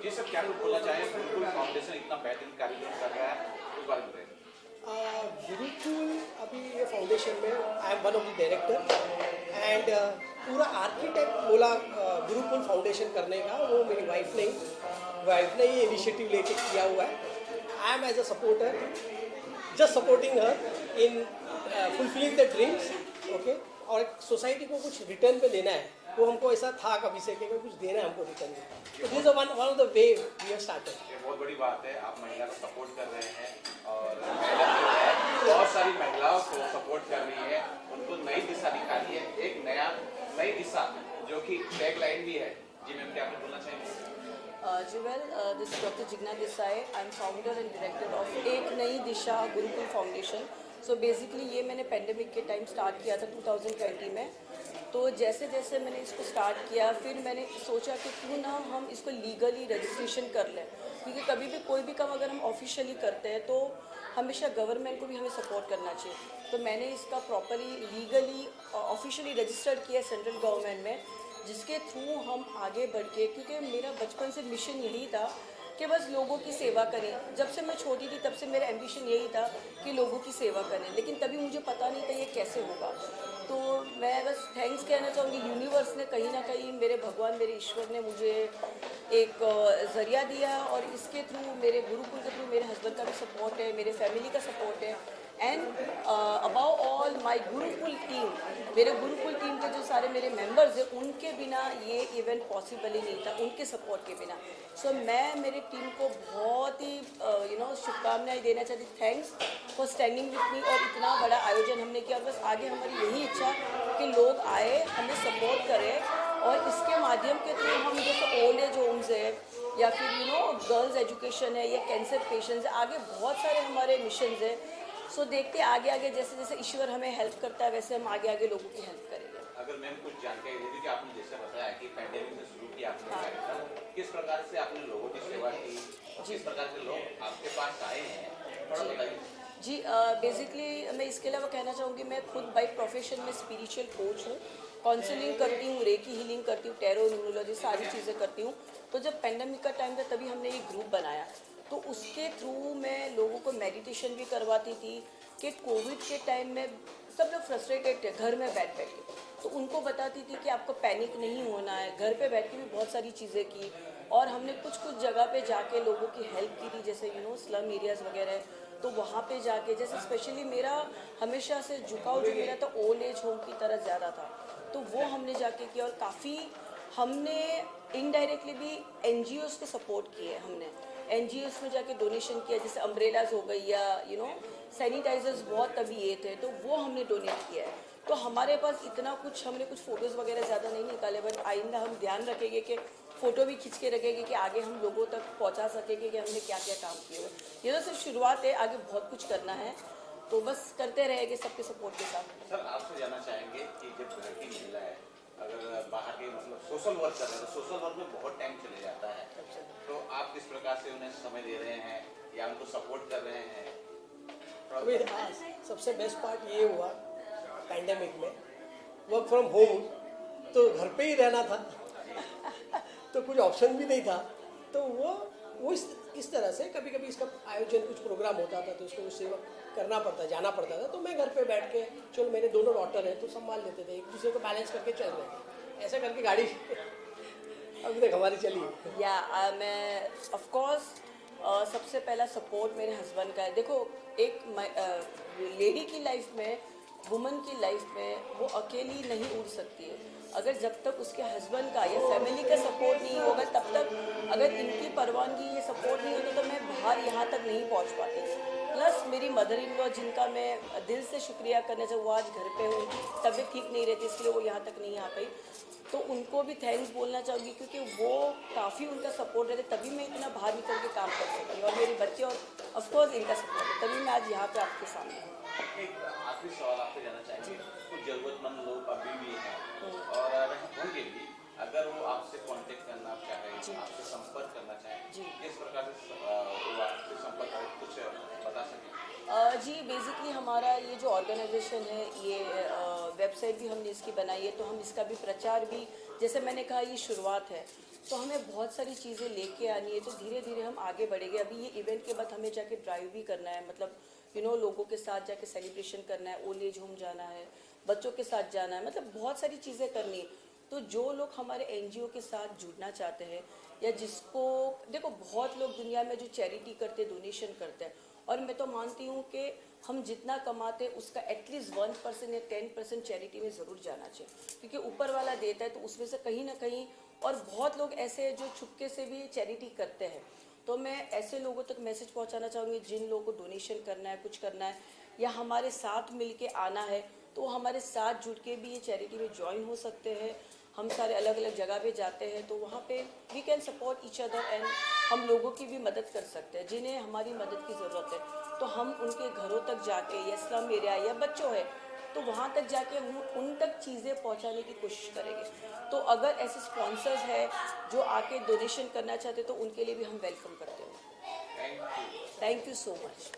ये सब क्या कुछ बोलना चाहें? गुरुकुल फाउंडेशन इतना बेहतरीन कार्यक्रम कर रहा है, इस बारे में बताइए। गुरुकुल अभी ये फाउंडेशन में I am one of the director and पूरा आर्किटेक्ट बोला गुरुकुल फाउंडेशन करने का, वो मेरी वाइफ ने ये इनिशिएटिव लेके किया हुआ है। I am as a supporter just supporting her in fulfilling the dreams, okay. और सोसाइटी को कुछ रिटर्न पे देना है, वो हमको ऐसा था कभी से कि कुछ देना है हमको रिटर्न में। तो this is one of the way we have started. ये बहुत बड़ी बात है, आप महिला को सपोर्ट कर रहे हैं और मैडम जो है बहुत सारी महिलाओं को सपोर्ट कर रही है, उनको नई दिशा दिखानी है, एक नई दिशा जो कि टैगलाइन भी है। जी मैम, क्या आप बोलना चाहेंगे? जी well, this is doctor Jigna Desai. I am founder and director of Ek Nai Disha Gurukul foundation. So basically ये मैंने पेंडेमिक के टाइम स्टार्ट किया था 2020 में। तो जैसे जैसे मैंने इसको स्टार्ट किया, फिर मैंने सोचा कि क्यों ना हम इसको लीगली रजिस्ट्रेशन कर लें, क्योंकि कभी भी कोई भी काम अगर हम ऑफिशियली करते हैं तो हमेशा गवर्नमेंट को भी हमें सपोर्ट करना चाहिए। तो मैंने इसका प्रॉपरली लीगली ऑफिशियली रजिस्टर्ड किया सेंट्रल गवर्नमेंट में, जिसके थ्रू हम आगे बढ़ के, क्योंकि मेरा बचपन से मिशन यही था कि बस लोगों की सेवा करें। जब से मैं छोटी थी तब से मेरा एम्बिशन यही था कि लोगों की सेवा करें, लेकिन तभी मुझे पता नहीं था ये कैसे होगा। तो मैं बस थैंक्स कहना चाहूँगी, यूनिवर्स ने कहीं ना कहीं, मेरे भगवान, मेरे ईश्वर ने मुझे एक ज़रिया दिया, और इसके थ्रू, मेरे गुरुकुल के थ्रू मेरे हस्बैंड का भी सपोर्ट है, मेरे फैमिली का सपोर्ट है, and about all my Gurukul team, मेरे गुरुकुल टीम के जो सारे मेरे मेंबर्स हैं, उनके बिना ये इवेंट पॉसिबल ही नहीं था, उनके सपोर्ट के बिना। सो मैं मेरे टीम को बहुत ही शुभकामनाएं देना चाहती, thanks for standing with me. और इतना बड़ा आयोजन हमने किया, और बस आगे हमारी यही इच्छा कि लोग आए, हमें सपोर्ट करें, और इसके माध्यम के थ्रू हम जैसे ओल्ड एज होम्स है, या फिर गर्ल्स एजुकेशन है, या कैंसर पेशेंट्स है, आगे बहुत सारे हमारे मिशन है। सो देखते आगे आगे, जैसे जैसे ईश्वर हमें हेल्प करता है, वैसे हम आगे आगे लोगों की हेल्प करेंगे। अगर मैम कुछ जानकारी दे दी कि आपने जैसे बताया कि पैंडेमिक में शुरू किया आपने कार्यक्रम, किस प्रकार से आपने लोगों की सेवा की, किस प्रकार से लोग आपके पास आए हैं, थोड़ा बताइए। जी, बेसिकली मैं इसके अलावा कहना चाहूँगी, मैं खुद बाई प्रोफेशन में स्पिरिचुअल कोच हूँ, काउंसलिंग करती हूँ, रेकी हीलिंग करती हूँ, टैरो न्यूमरोलॉजी, सारी चीज़ें करती हूँ। तो जब पेंडेमिक का टाइम था तभी हमने एक ग्रुप बनाया, तो उसके थ्रू मैं लोगों को मेडिटेशन भी करवाती थी कि कोविड के टाइम में सब लोग फ्रस्ट्रेटेड थे घर में बैठ बैठ के, तो उनको बताती थी कि आपको पैनिक नहीं होना है, घर पे बैठ के भी बहुत सारी चीज़ें की। और हमने कुछ कुछ जगह पे जाके लोगों की हेल्प की थी, जैसे स्लम एरियाज़ वगैरह, तो वहाँ पे जाके, जैसे स्पेशली मेरा हमेशा से झुकाव जो मेरा था ओल्ड एज होम की तरह ज़्यादा था, तो वो हमने जाके किया। और काफ़ी हमने इनडायरेक्टली भी NGOs को सपोर्ट किए, हमने NGOs में जाके डोनेशन किया, जैसे अम्ब्रेलाज हो गई, या सैनिटाइजर्स बहुत तभी ये थे, तो वो हमने डोनेट किया है। तो हमारे पास इतना कुछ, हमने कुछ फ़ोटोज़ वगैरह ज़्यादा नहीं निकाले, बट आइंदा हम ध्यान रखेंगे कि फ़ोटो भी खींच के रखेंगे कि आगे हम लोगों तक पहुंचा सकेंगे कि हमने क्या क्या काम किए हुए। ये तो सिर्फ शुरुआत है, आगे बहुत कुछ करना है, तो बस करते रहेंगे सबके सपोर्ट के साथ। सर आपसे जानना चाहेंगे कि जब घर की महिला है, अगर बाहर के मतलब सोशल वर्क कर रहे हैं, तो सोशल वर्क में बहुत टाइम चले जाता है, तो आप किस प्रकार से उन्हें समय दे रहे हैं या उनको सपोर्ट कर रहे हैं? अभी सबसे बेस्ट पार्ट ये हुआ पैंडेमिक में, वर्क फ्रॉम होम, तो घर पे ही रहना था तो कुछ ऑप्शन भी नहीं था। तो वो इस तरह से कभी कभी इसका आयोजन, कुछ प्रोग्राम होता था तो उसको सेवा करना पड़ता, जाना पड़ता था, तो मैं घर पे बैठ के, चलो मेरे दोनों डॉटर हैं तो संभाल लेते थे, एक दूसरे को बैलेंस करके चल रहे थे, ऐसा करके गाड़ी अभी तक हमारी चली। या मैं ऑफ कोर्स सबसे पहला सपोर्ट मेरे हस्बैंड का है। देखो, एक लेडी की लाइफ में, वुमन की लाइफ में, वो अकेली नहीं उड़ सकती है। अगर जब तक उसके हस्बैंड का या फैमिली का सपोर्ट नहीं होगा, तब तक, अगर इनकी परवानगी, ये सपोर्ट नहीं होता, तो मैं बाहर यहाँ तक नहीं पहुँच पाती। प्लस मेरी मदर इन लॉ, जिनका मैं दिल से शुक्रिया करना चाहूँ, वो आज घर पे हूँ, उनकी तबीयत ठीक नहीं रहती, इसलिए वो यहाँ तक नहीं आ पाई, तो उनको भी थैंक्स बोलना चाहूँगी, क्योंकि वो काफ़ी, उनका सपोर्ट रहता, तभी मैं इतना बाहर निकल के काम कर सकती हूँ, और मेरे बच्चे, और ऑफकोर्स इनका सपोर्ट है, तभी मैं आज यहाँ पे आपके सामने हूँ। एक आखिरी सवाल आपसे जानना चाहेंगे, कुछ जरूरतमंद लोग अभी भी हैं और होंगे भी, अगर वो आपसे कांटेक्ट करना चाहें, आपसे संपर्क करना चाहें, जी। किस प्रकार से वो आपसे संपर्क करें, कुछ बता सकें? जी बेसिकली हमारा ये जो ऑर्गेनाइजेशन है ये वेबसाइट भी हमने इसकी बनाई है, तो हम इसका भी प्रचार भी, जैसे मैंने कहा ये शुरुआत है, तो हमें बहुत सारी चीज़ें लेके आनी है, तो धीरे धीरे हम आगे बढ़ेंगे। अभी ये इवेंट के बाद हमें जाके ड्राइव भी करना है, मतलब लोगों के साथ जाके सेलिब्रेशन करना है, ओल्ड एज होम जाना है, बच्चों के साथ जाना है, मतलब बहुत सारी चीज़ें करनी है। तो जो लोग हमारे एनजीओ के साथ जुड़ना चाहते हैं, या जिसको देखो बहुत लोग दुनिया में जो चैरिटी करते, डोनेशन करते हैं, और मैं तो मानती हूँ कि हम जितना कमाते हैं उसका एटलीस्ट 1% या 10% चैरिटी में ज़रूर जाना चाहिए, क्योंकि ऊपर वाला देता है तो उसमें से कहीं ना कहीं, और बहुत लोग ऐसे हैं जो छुपके से भी चैरिटी करते हैं। तो मैं ऐसे लोगों तक मैसेज पहुंचाना चाहूँगी जिन लोगों को डोनेशन करना है, कुछ करना है, या हमारे साथ मिल के आना है, तो हमारे साथ जुड़ के भी ये चैरिटी में ज्वाइन हो सकते हैं। हम सारे अलग अलग जगह पे जाते हैं, तो वहाँ पे we can support each other, and हम लोगों की भी मदद कर सकते हैं जिन्हें हमारी मदद की ज़रूरत है। तो हम उनके घरों तक जाके, या स्लम एरिया या बच्चों है, तो वहाँ तक जाके हम उन तक चीज़ें पहुँचाने की कोशिश करेंगे। तो अगर ऐसे स्पॉन्सर्स है जो आके डोनेशन करना चाहते, तो उनके लिए भी हम वेलकम करते हैं। Thank you. Thank you so much.